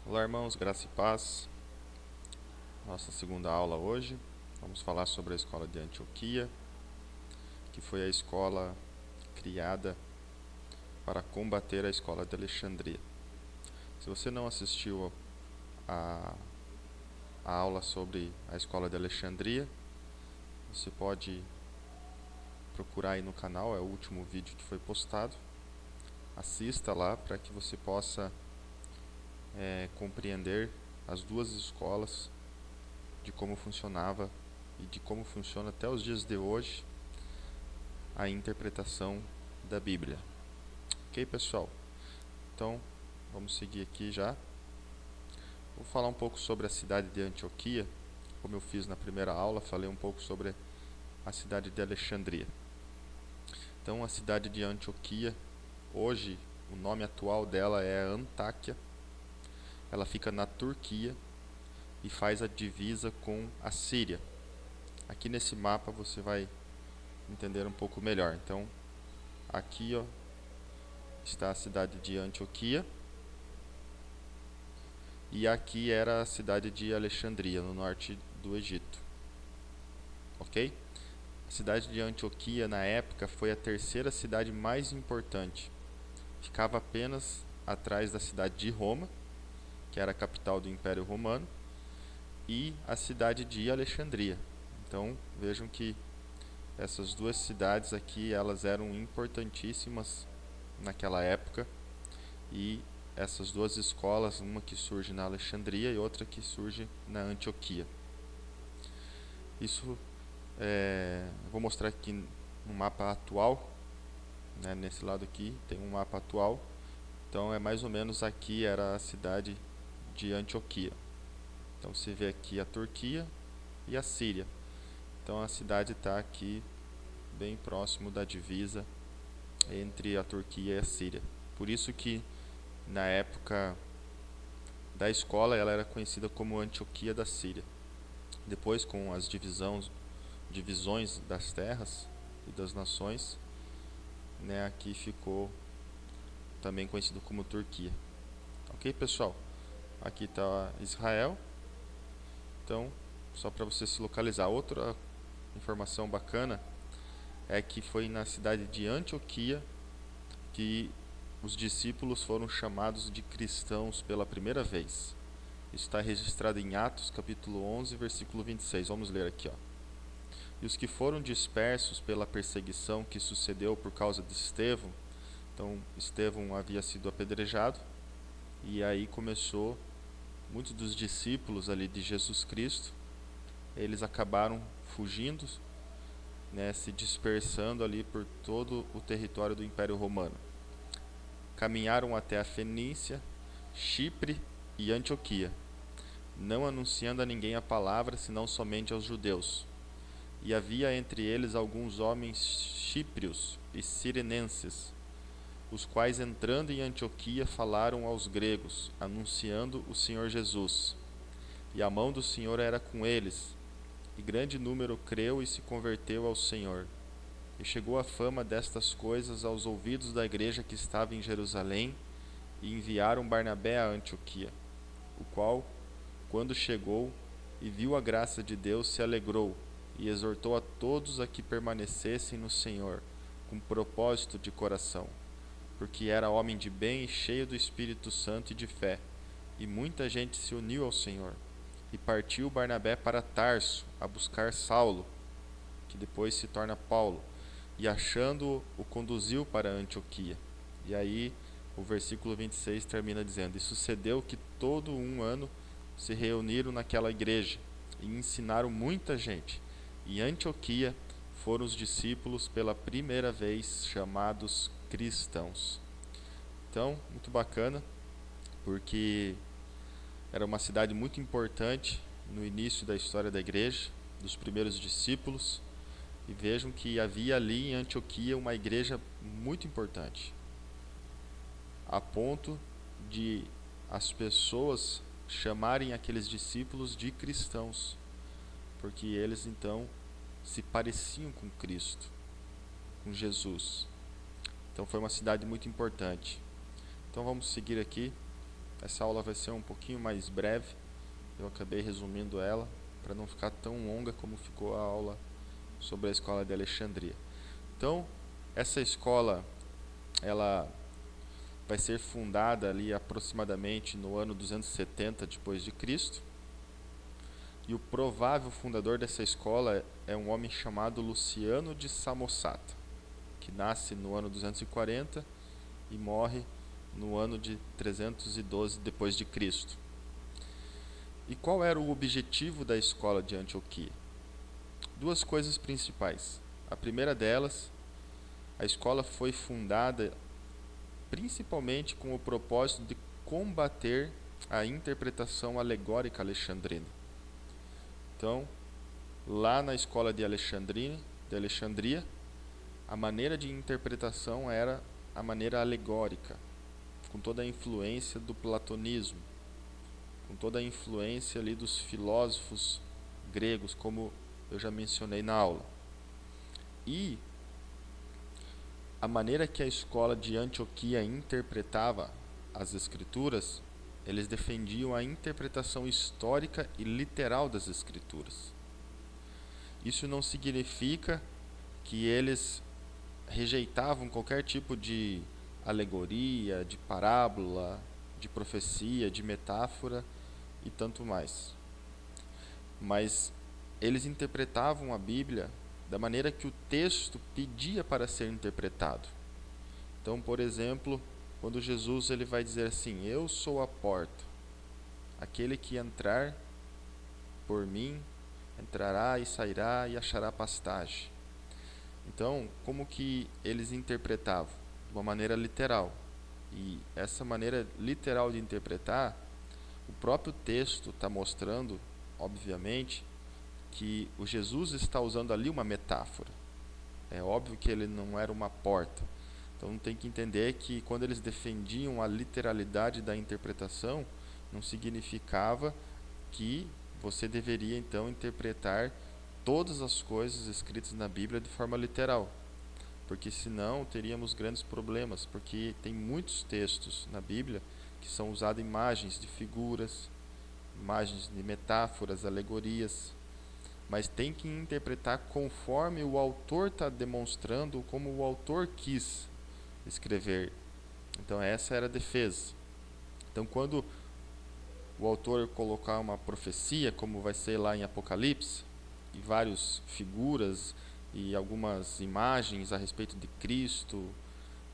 Olá, irmãos, graça e paz. Nossa segunda aula hoje. Vamos falar sobre a escola de Antioquia, que foi a escola criada para combater a escola de Alexandria. Se você não assistiu a, a aula sobre a escola de Alexandria, você pode procurar aí no canal, é o último vídeo que foi postado. Assista lá para que você possa compreender as duas escolas, de como funcionava e de como funciona até os dias de hoje a interpretação da Bíblia. Ok, pessoal? Então, vamos seguir aqui já. Vou falar um pouco sobre a cidade de Antioquia. Como eu fiz na primeira aula, falei um pouco sobre a cidade de Alexandria. Então, a cidade de Antioquia, hoje, o nome atual dela é Antáquia. Ela fica na Turquia e faz a divisa com a Síria. Aqui nesse mapa você vai entender um pouco melhor. Então, aqui está a cidade de Antioquia. E aqui era a cidade de Alexandria, no norte do Egito. Ok? A cidade de Antioquia, na época, foi a terceira cidade mais importante. Ficava apenas atrás da cidade de Roma, que era a capital do Império Romano, e a cidade de Alexandria. Então, vejam que essas duas cidades aqui, elas eram importantíssimas naquela época, e essas duas escolas, uma que surge na Alexandria e outra que surge na Antioquia. Isso vou mostrar aqui no mapa atual, né, nesse lado aqui tem um mapa atual. Então é mais ou menos aqui era a cidade de Antioquia. Então você vê aqui a Turquia e a Síria. Então a cidade está aqui bem próximo da divisa entre a Turquia e a Síria. Por isso que na época da escola ela era conhecida como Antioquia da Síria. Depois, com as divisões das terras e das nações, né, aqui ficou também conhecido como Turquia. Ok, pessoal? Aqui está Israel. Então, só para você se localizar. Outra informação bacana é que foi na cidade de Antioquia que os discípulos foram chamados de cristãos pela primeira vez. Isso está registrado em Atos, capítulo 11, versículo 26. Vamos ler aqui, ó. E os que foram dispersos pela perseguição que sucedeu por causa de Estevão. Então, Estevão havia sido apedrejado, e aí começou, muitos dos discípulos ali de Jesus Cristo, eles acabaram fugindo, né, se dispersando ali por todo o território do Império Romano. Caminharam até a Fenícia, Chipre e Antioquia, não anunciando a ninguém a palavra, senão somente aos judeus. E havia entre eles alguns homens chíprios e cirenenses, os quais, entrando em Antioquia, falaram aos gregos, anunciando o Senhor Jesus. E a mão do Senhor era com eles, e grande número creu e se converteu ao Senhor. E chegou a fama destas coisas aos ouvidos da igreja que estava em Jerusalém, e enviaram Barnabé a Antioquia, o qual, quando chegou e viu a graça de Deus, se alegrou, e exortou a todos a que permanecessem no Senhor, com propósito de coração, porque era homem de bem e cheio do Espírito Santo e de fé, e muita gente se uniu ao Senhor. E partiu Barnabé para Tarso, a buscar Saulo, que depois se torna Paulo, e achando-o, o conduziu para Antioquia. E aí o versículo 26 termina dizendo: E sucedeu que todo um ano se reuniram naquela igreja, e ensinaram muita gente. E em Antioquia foram os discípulos pela primeira vez chamados cristãos. Então, muito bacana, porque era uma cidade muito importante no início da história da igreja, dos primeiros discípulos. E vejam que havia ali em Antioquia uma igreja muito importante, a ponto de as pessoas chamarem aqueles discípulos de cristãos, porque eles então se pareciam com Cristo, com Jesus. Então foi uma cidade muito importante. Então vamos seguir aqui. Essa aula vai ser um pouquinho mais breve. Eu acabei resumindo ela para não ficar tão longa como ficou a aula sobre a escola de Alexandria. Então, essa escola, ela vai ser fundada ali aproximadamente no ano 270 depois de Cristo. E o provável fundador dessa escola é um homem chamado Luciano de Samosata, que nasce no ano 240 e morre no ano de 312 depois de Cristo. E qual era o objetivo da escola de Antioquia? Duas coisas principais. A primeira delas, a escola foi fundada principalmente com o propósito de combater a interpretação alegórica alexandrina. Então, lá na escola de Alexandria, a maneira de interpretação era a maneira alegórica, com toda a influência do platonismo, com toda a influência ali dos filósofos gregos, como eu já mencionei na aula. E a maneira que a escola de Antioquia interpretava as escrituras, eles defendiam a interpretação histórica e literal das escrituras. Isso não significa que eles rejeitavam qualquer tipo de alegoria, de parábola, de profecia, de metáfora e tanto mais. Mas eles interpretavam a Bíblia da maneira que o texto pedia para ser interpretado. Então, por exemplo, quando Jesus ele vai dizer assim: eu sou a porta, aquele que entrar por mim entrará e sairá e achará pastagem. Então, como que eles interpretavam? De uma maneira literal. E essa maneira literal de interpretar, o próprio texto está mostrando, obviamente, que o Jesus está usando ali uma metáfora. É óbvio que ele não era uma porta. Então tem que entender que quando eles defendiam a literalidade da interpretação, não significava que você deveria então interpretar todas as coisas escritas na Bíblia de forma literal, porque senão teríamos grandes problemas, porque tem muitos textos na Bíblia que são usados imagens de figuras, imagens de metáforas, alegorias, mas tem que interpretar conforme o autor está demonstrando, como o autor quis escrever. Então essa era a defesa. Então quando o autor colocar uma profecia, como vai ser lá em Apocalipse, e várias figuras e algumas imagens a respeito de Cristo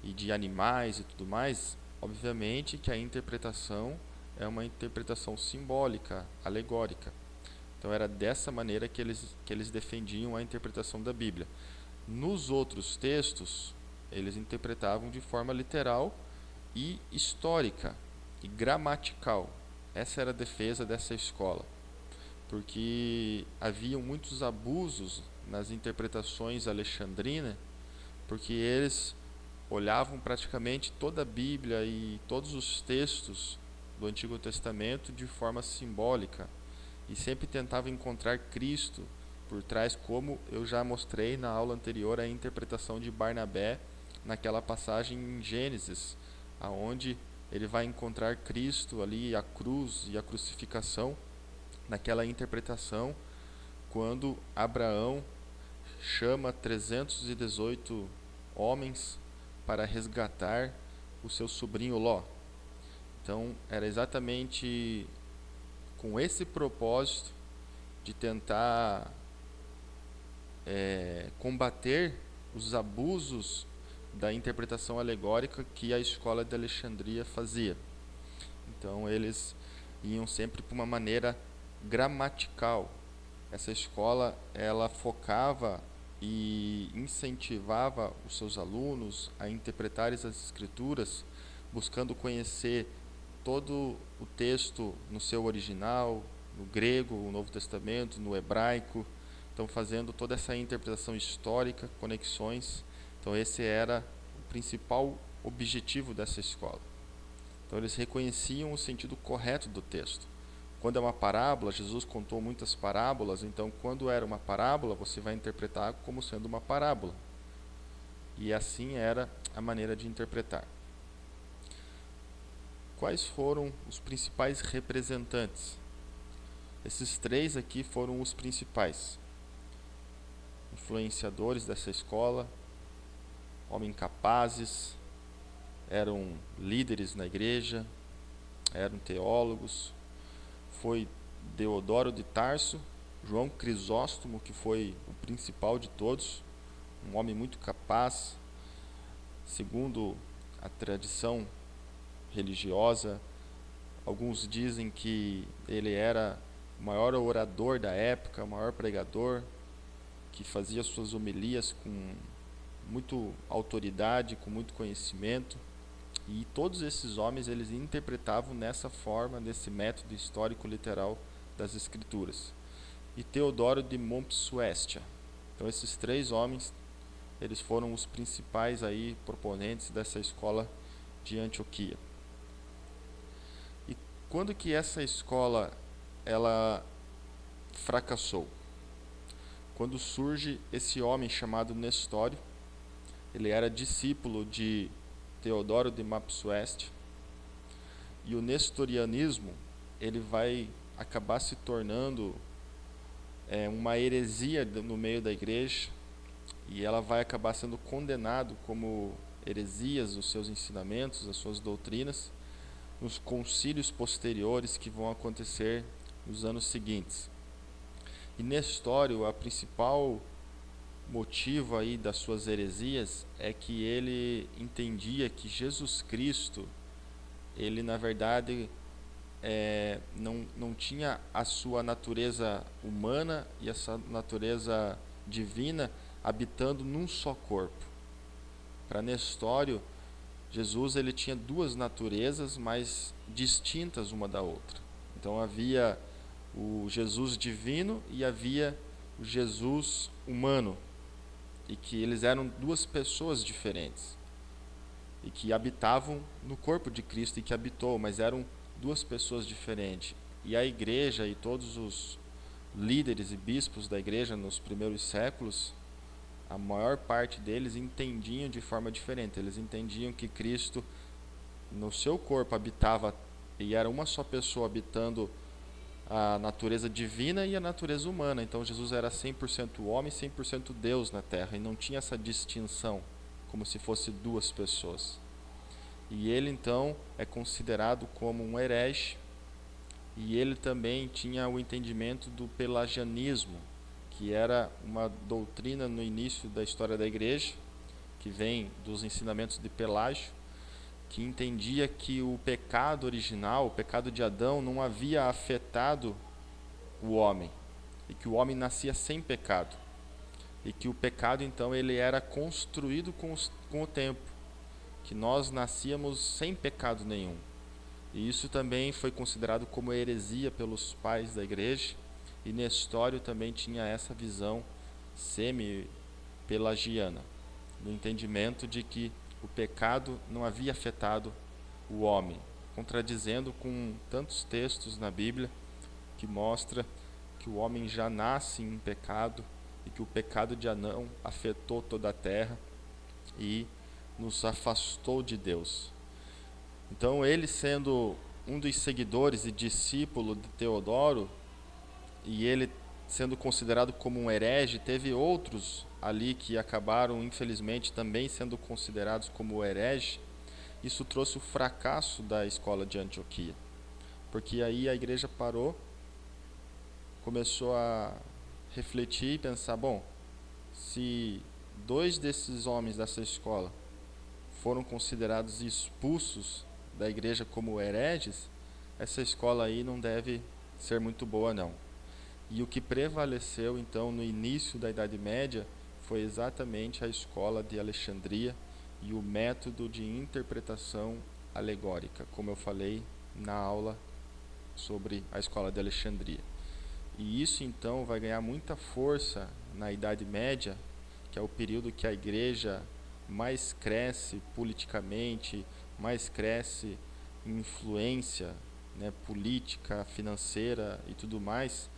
e de animais e tudo mais, obviamente que a interpretação é uma interpretação simbólica, alegórica. Então era dessa maneira que eles defendiam a interpretação da Bíblia. Nos outros textos, eles interpretavam de forma literal e histórica e gramatical. Essa era a defesa dessa escola, porque haviam muitos abusos nas interpretações alexandrinas, porque eles olhavam praticamente toda a Bíblia e todos os textos do Antigo Testamento de forma simbólica e sempre tentavam encontrar Cristo por trás, como eu já mostrei na aula anterior, a interpretação de Barnabé naquela passagem em Gênesis, aonde ele vai encontrar Cristo ali, a cruz e a crucificação, naquela interpretação, quando Abraão chama 318 homens para resgatar o seu sobrinho Ló. Então, era exatamente com esse propósito de tentar combater os abusos da interpretação alegórica que a escola de Alexandria fazia. Então eles iam sempre para uma maneira gramatical. Essa escola ela focava e incentivava os seus alunos a interpretar as escrituras, buscando conhecer todo o texto no seu original, no grego, no Novo Testamento, no hebraico. Então fazendo toda essa interpretação histórica, conexões. Então esse era o principal objetivo dessa escola. Então eles reconheciam o sentido correto do texto. Quando é uma parábola, Jesus contou muitas parábolas, então quando era uma parábola, você vai interpretar como sendo uma parábola. E assim era a maneira de interpretar. quais foram os principais representantes. Esses três aqui foram os principais influenciadores dessa escola, homens capazes, eram líderes na igreja, eram teólogos. Foi Deodoro de Tarso, João Crisóstomo, que foi o principal de todos, um homem muito capaz. Segundo a tradição religiosa, alguns dizem que ele era o maior orador da época, o maior pregador, que fazia suas homilias com muita autoridade, com muito conhecimento. E todos esses homens, eles interpretavam nessa forma, nesse método histórico literal das escrituras. E Teodoro de Montsuestia. Então esses três homens, eles foram os principais aí proponentes dessa escola de Antioquia. E quando que essa escola ela fracassou? Quando surge esse homem chamado Nestório. Ele era discípulo de Teodoro de Montsuestia, e o nestorianismo ele vai acabar se tornando uma heresia no meio da igreja, e ela vai acabar sendo condenado como heresias os seus ensinamentos, as suas doutrinas, nos concílios posteriores que vão acontecer nos anos seguintes. E Nestório, a principal motivo aí das suas heresias é que ele entendia que Jesus Cristo, ele na verdade não tinha a sua natureza humana e a sua natureza divina habitando num só corpo. Para Nestório, Jesus ele tinha duas naturezas, mas distintas uma da outra. Então havia o Jesus divino e havia o Jesus humano, e que eles eram duas pessoas diferentes, e que habitavam no corpo de Cristo, e que habitou, mas eram duas pessoas diferentes. E a igreja e todos os líderes e bispos da igreja nos primeiros séculos, a maior parte deles entendiam de forma diferente. Eles entendiam que Cristo no seu corpo habitava, e era uma só pessoa habitando a natureza divina e a natureza humana. Então Jesus era 100% homem, 100% Deus na terra, e não tinha essa distinção como se fosse duas pessoas. E ele então é considerado como um herege, e ele também tinha o entendimento do pelagianismo, que era uma doutrina no início da história da igreja, que vem dos ensinamentos de Pelágio, que entendia que o pecado original, o pecado de Adão, não havia afetado o homem, e que o homem nascia sem pecado, e que o pecado então ele era construído com o tempo, que nós nascíamos sem pecado nenhum. E isso também foi considerado como heresia pelos pais da igreja, e Nestório também tinha essa visão semi-pelagiana, no entendimento de que o pecado não havia afetado o homem, contradizendo com tantos textos na Bíblia que mostra que o homem já nasce em pecado, e que o pecado de Adão afetou toda a terra e nos afastou de Deus. Então ele, sendo um dos seguidores e discípulo de Teodoro, e ele sendo considerado como um herege, teve outros ali que acabaram infelizmente também sendo considerados como herege. Isso trouxe o fracasso da escola de Antioquia, porque aí a igreja parou, começou a refletir e pensar, bom, se dois desses homens dessa escola foram considerados expulsos da igreja como hereges, essa escola aí não deve ser muito boa não. E o que prevaleceu então no início da Idade Média foi exatamente a escola de Alexandria e o método de interpretação alegórica, como eu falei na aula sobre a escola de Alexandria. E isso então vai ganhar muita força na Idade Média, que é o período que a igreja mais cresce politicamente, mais cresce em influência, política, financeira e tudo mais.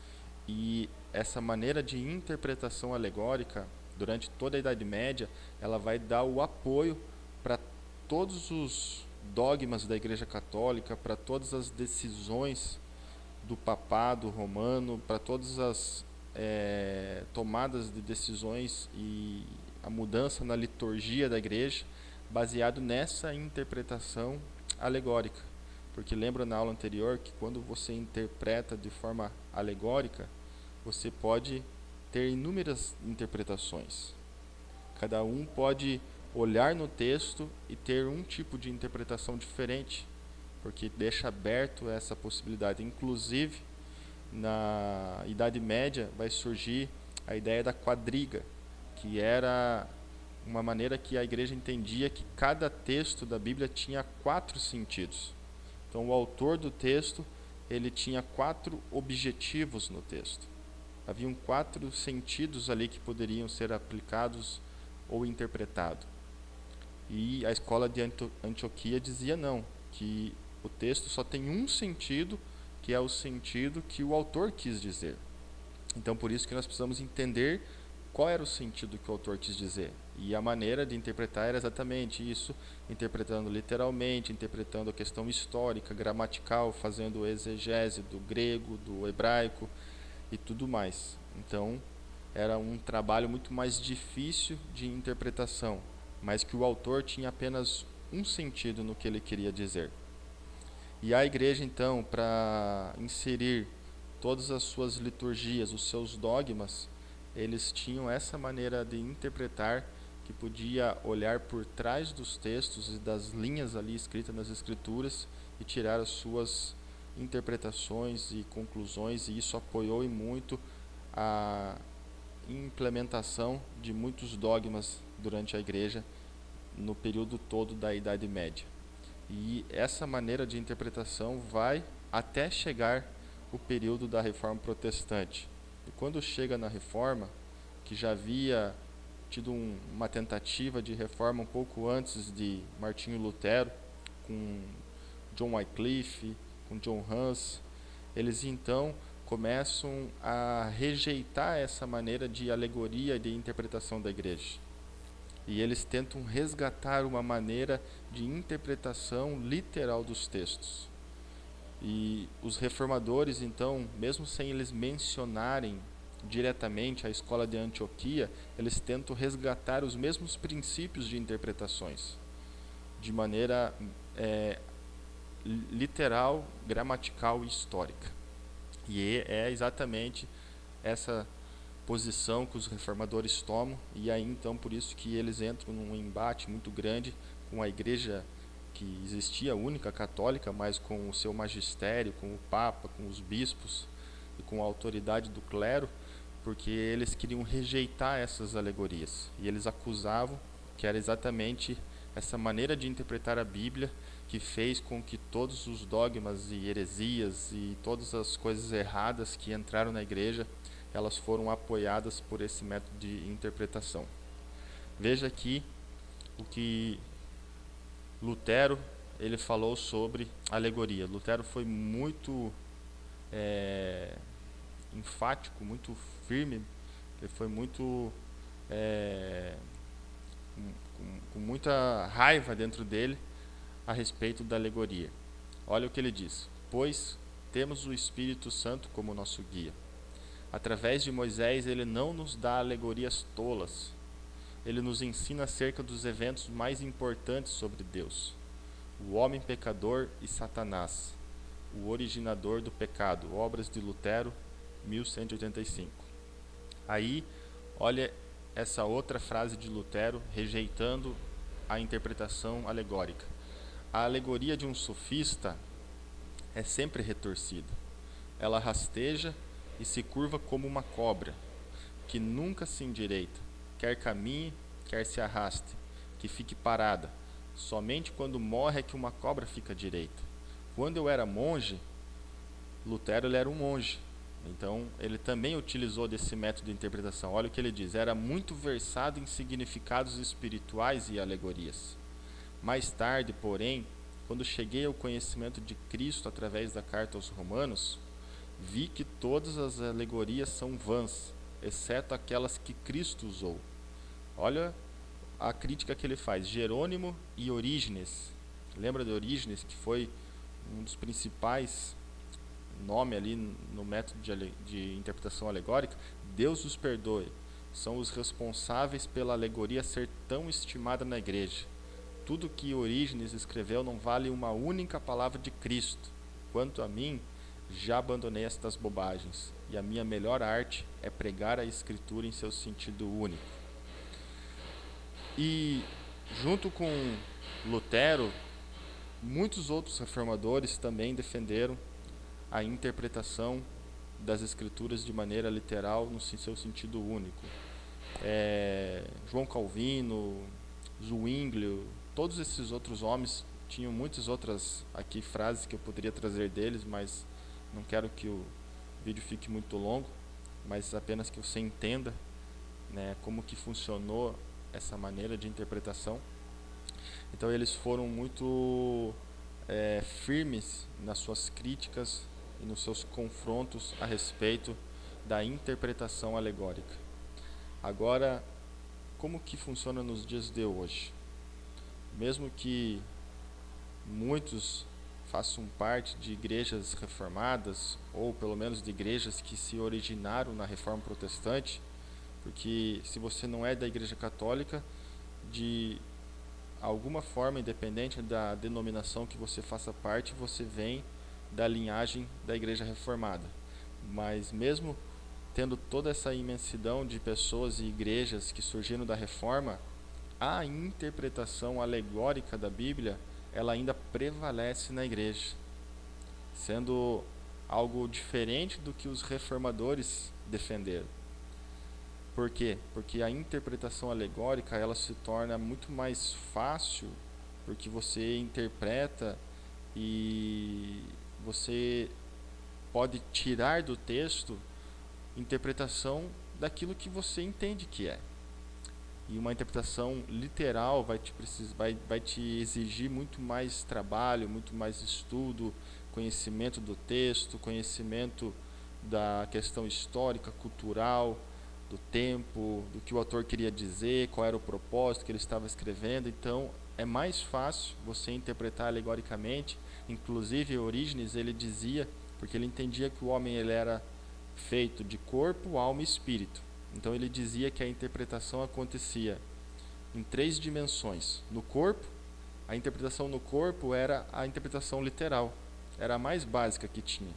E essa maneira de interpretação alegórica, durante toda a Idade Média, ela vai dar o apoio para todos os dogmas da Igreja Católica, para todas as decisões do papado romano, para todas as tomadas de decisões e a mudança na liturgia da igreja, baseado nessa interpretação alegórica. Porque lembra na aula anterior que quando você interpreta de forma alegórica, você pode ter inúmeras interpretações. Cada um pode olhar no texto e ter um tipo de interpretação diferente, porque deixa aberto essa possibilidade. Inclusive, na Idade Média vai surgir a ideia da quadriga, que era uma maneira que a igreja entendia que cada texto da Bíblia tinha 4 sentidos. Então, o autor do texto, ele tinha 4 objetivos no texto. Haviam 4 sentidos ali que poderiam ser aplicados ou interpretados. E a escola de Antioquia dizia não, que o texto só tem um sentido, que é o sentido que o autor quis dizer. Então, por isso que nós precisamos entender qual era o sentido que o autor quis dizer. E a maneira de interpretar era exatamente isso, interpretando literalmente, interpretando a questão histórica, gramatical, fazendo exegese do grego, do hebraico e tudo mais. Então, era um trabalho muito mais difícil de interpretação, mas que o autor tinha apenas um sentido no que ele queria dizer. E a igreja, então, para inserir todas as suas liturgias, os seus dogmas, eles tinham essa maneira de interpretar, que podia olhar por trás dos textos e das linhas ali escritas nas escrituras e tirar as suas interpretações e conclusões, e isso apoiou muito a implementação de muitos dogmas durante a igreja no período todo da Idade Média. E essa maneira de interpretação vai até chegar o período da Reforma Protestante. E quando chega na Reforma, que já havia tido uma tentativa de reforma um pouco antes de Martinho Lutero, com John Wycliffe, com John Hus, eles então começam a rejeitar essa maneira de alegoria e de interpretação da igreja. E eles tentam resgatar uma maneira de interpretação literal dos textos. E os reformadores, então, mesmo sem eles mencionarem diretamente a escola de Antioquia, eles tentam resgatar os mesmos princípios de interpretações, de maneira literal, gramatical e histórica. E é exatamente essa posição que os reformadores tomam, e aí então por isso que eles entram num embate muito grande com a igreja que existia, única católica, mas com o seu magistério, com o Papa, com os bispos e com a autoridade do clero, porque eles queriam rejeitar essas alegorias, e eles acusavam que era exatamente essa maneira de interpretar a Bíblia que fez com que todos os dogmas e heresias e todas as coisas erradas que entraram na igreja, elas foram apoiadas por esse método de interpretação. Veja aqui o que Lutero ele falou sobre alegoria. Lutero foi muito enfático, muito firme, ele foi muito com muita raiva dentro dele a respeito da alegoria. Olha o que ele diz: pois temos o Espírito Santo como nosso guia. Através de Moisés, ele não nos dá alegorias tolas. Ele nos ensina acerca dos eventos mais importantes sobre Deus: o homem pecador e Satanás, o originador do pecado. Obras de Lutero, 1185. Aí, olha essa outra frase de Lutero rejeitando a interpretação alegórica. A alegoria de um sofista é sempre retorcida. Ela rasteja e se curva como uma cobra, que nunca se endireita, quer caminhe, quer se arraste, que fique parada. Somente quando morre é que uma cobra fica direita. Quando eu era monge, Lutero ele era um monge, então ele também utilizou desse método de interpretação. Olha o que ele diz: era muito versado em significados espirituais e alegorias. Mais tarde, porém, quando cheguei ao conhecimento de Cristo através da carta aos Romanos, vi que todas as alegorias são vãs, exceto aquelas que Cristo usou. Olha a crítica que ele faz. Jerônimo e Orígenes, Lembra de Orígenes, que foi um dos principais nomes ali no método de interpretação alegórica? Deus os perdoe. São os responsáveis pela alegoria ser tão estimada na igreja. Tudo que Orígenes escreveu não vale uma única palavra de Cristo. Quanto a mim, já abandonei estas bobagens, e a minha melhor arte é pregar a Escritura em seu sentido único. E, junto com Lutero, muitos outros reformadores também defenderam a interpretação das Escrituras de maneira literal no seu sentido único. João Calvino, Zwinglio, todos esses outros homens tinham muitas outras aqui frases que eu poderia trazer deles, mas não quero que o vídeo fique muito longo, mas apenas que você entenda, né, como que funcionou essa maneira de interpretação. Então eles foram muito firmes nas suas críticas e nos seus confrontos a respeito da interpretação alegórica. Agora, como que funciona nos dias de hoje? Mesmo que muitos façam parte de igrejas reformadas, ou pelo menos de igrejas que se originaram na Reforma Protestante, porque se você não é da Igreja Católica, de alguma forma, independente da denominação que você faça parte, você vem da linhagem da Igreja Reformada. Mas mesmo tendo toda essa imensidão de pessoas e igrejas que surgiram da Reforma, a interpretação alegórica da Bíblia, ela ainda prevalece na igreja, sendo algo diferente do que os reformadores defenderam. Por quê? Porque a interpretação alegórica, ela se torna muito mais fácil, porque você interpreta e você pode tirar do texto interpretação daquilo que você entende que é. E uma interpretação literal vai te exigir muito mais trabalho, muito mais estudo, conhecimento do texto, conhecimento da questão histórica, cultural, do tempo, do que o autor queria dizer, qual era o propósito que ele estava escrevendo. Então é mais fácil você interpretar alegoricamente. Inclusive Orígenes, ele dizia, porque ele entendia que o homem ele era feito de corpo, alma e espírito. Então ele dizia que a interpretação acontecia em 3 dimensões. No corpo, a interpretação no corpo era a interpretação literal, era a mais básica que tinha.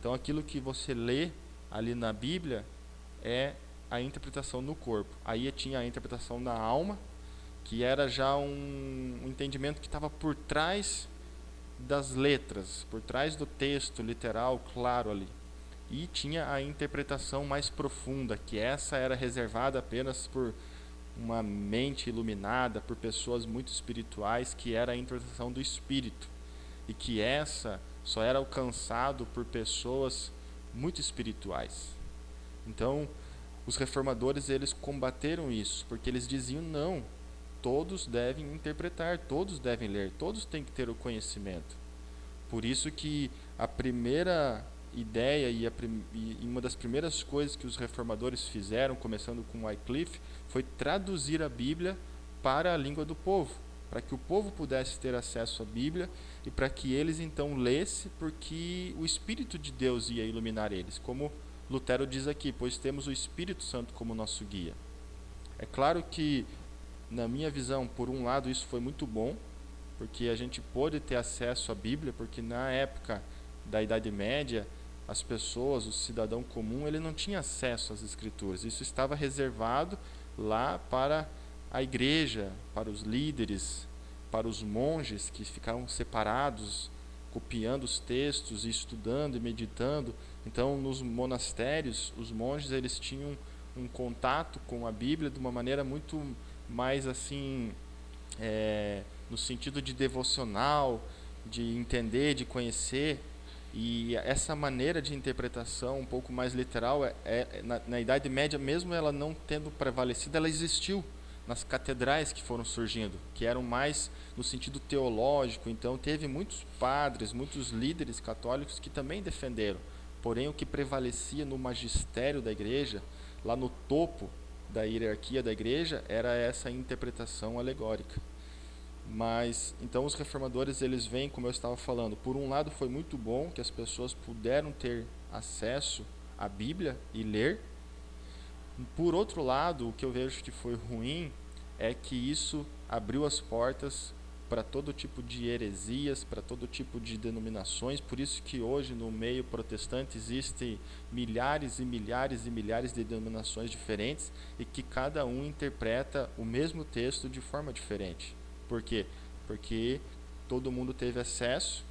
Então aquilo que você lê ali na Bíblia é a interpretação no corpo. Aí tinha a interpretação na alma, que era já um entendimento que estava por trás das letras, por trás do texto literal claro ali. E tinha a interpretação mais profunda, que essa era reservada apenas por uma mente iluminada, por pessoas muito espirituais, que era a interpretação do espírito. E que essa só era alcançado por pessoas muito espirituais. Então, os reformadores, eles combateram isso, porque eles diziam, não, todos devem interpretar, todos devem ler, todos têm que ter o conhecimento. Por isso que a primeira ideia e uma das primeiras coisas que os reformadores fizeram, começando com Wycliffe, foi traduzir a Bíblia para a língua do povo, para que o povo pudesse ter acesso à Bíblia e para que eles então lessem, porque o Espírito de Deus ia iluminar eles, como Lutero diz aqui, pois temos o Espírito Santo como nosso guia. É claro que, na minha visão, por um lado isso foi muito bom, porque a gente pôde ter acesso à Bíblia, porque na época da Idade Média, as pessoas, o cidadão comum, ele não tinha acesso às Escrituras. Isso estava reservado lá para a igreja, para os líderes, para os monges que ficavam separados, copiando os textos e estudando e meditando. Então, nos monastérios, os monges eles tinham um contato com a Bíblia de uma maneira muito mais assim, no sentido de devocional, de entender, de conhecer. E essa maneira de interpretação um pouco mais literal, na Idade Média, mesmo ela não tendo prevalecido, ela existiu nas catedrais que foram surgindo, que eram mais no sentido teológico. Então teve muitos padres, muitos líderes católicos que também defenderam. Porém, o que prevalecia no magistério da igreja, lá no topo da hierarquia da igreja, era essa interpretação alegórica. Mas então os reformadores, eles vêm, como eu estava falando, por um lado foi muito bom que as pessoas puderam ter acesso à Bíblia e ler. Por outro lado, o que eu vejo que foi ruim é que isso abriu as portas para todo tipo de heresias, para todo tipo de denominações. Por isso que hoje no meio protestante existem milhares e milhares e milhares de denominações diferentes e que cada um interpreta o mesmo texto de forma diferente. Por quê? Porque todo mundo teve acesso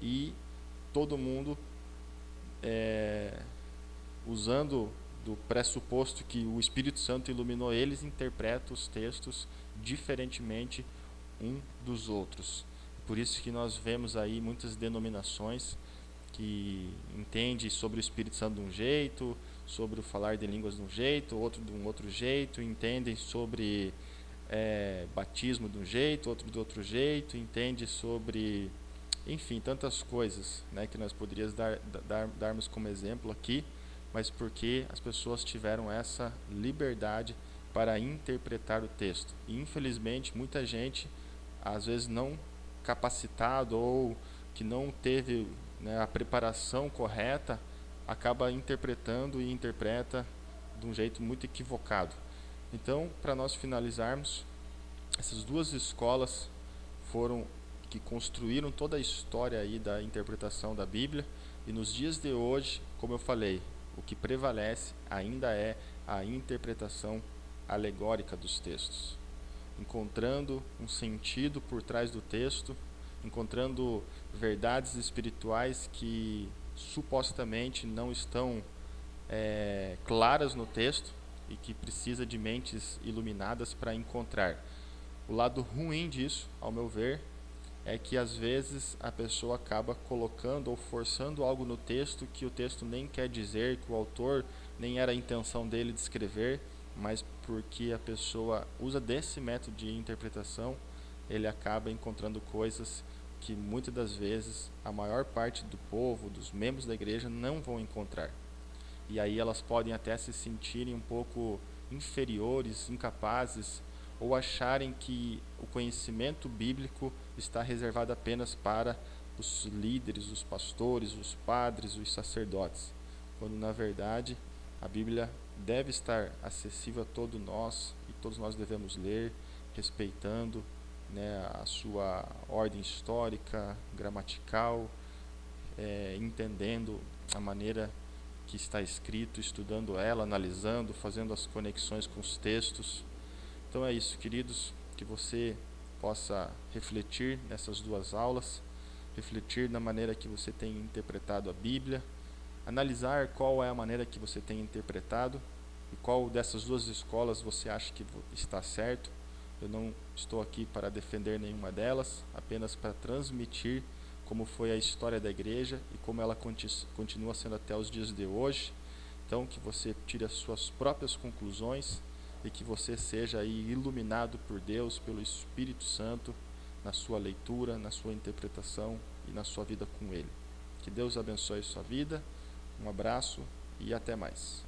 e todo mundo, usando do pressuposto que o Espírito Santo iluminou eles, interpreta os textos diferentemente um dos outros. Por isso que nós vemos aí muitas denominações que entendem sobre o Espírito Santo de um jeito, sobre o falar de línguas de um jeito, outro de um outro jeito, entendem sobre batismo de um jeito, outro de outro jeito, entende sobre, enfim, tantas coisas, né, que nós poderíamos darmos como exemplo aqui, mas porque as pessoas tiveram essa liberdade para interpretar o texto. E infelizmente muita gente, às vezes não capacitado ou que não teve, né, a preparação correta, acaba interpretando e interpreta de um jeito muito equivocado. Então, para nós finalizarmos, essas duas escolas foram que construíram toda a história aí da interpretação da Bíblia, e nos dias de hoje, como eu falei, o que prevalece ainda é a interpretação alegórica dos textos, encontrando um sentido por trás do texto, encontrando verdades espirituais que supostamente não estão claras no texto e que precisa de mentes iluminadas para encontrar. O lado ruim disso, ao meu ver, é que às vezes a pessoa acaba colocando ou forçando algo no texto que o texto nem quer dizer, que o autor nem era a intenção dele de escrever, mas porque a pessoa usa desse método de interpretação, ele acaba encontrando coisas que muitas das vezes a maior parte do povo, dos membros da igreja, não vão encontrar. E aí elas podem até se sentirem um pouco inferiores, incapazes, ou acharem que o conhecimento bíblico está reservado apenas para os líderes, os pastores, os padres, os sacerdotes, quando na verdade a Bíblia deve estar acessível a todos nós e todos nós devemos ler, respeitando, né, a sua ordem histórica, gramatical, entendendo a maneira que está escrito, estudando ela, analisando, fazendo as conexões com os textos. Então é isso, queridos, que você possa refletir nessas duas aulas, refletir na maneira que você tem interpretado a Bíblia, analisar qual é a maneira que você tem interpretado e qual dessas duas escolas você acha que está certo. Eu não estou aqui para defender nenhuma delas, apenas para transmitir como foi a história da igreja e como ela continua sendo até os dias de hoje. Então, que você tire as suas próprias conclusões e que você seja aí iluminado por Deus, pelo Espírito Santo, na sua leitura, na sua interpretação e na sua vida com Ele. Que Deus abençoe sua vida. Um abraço e até mais.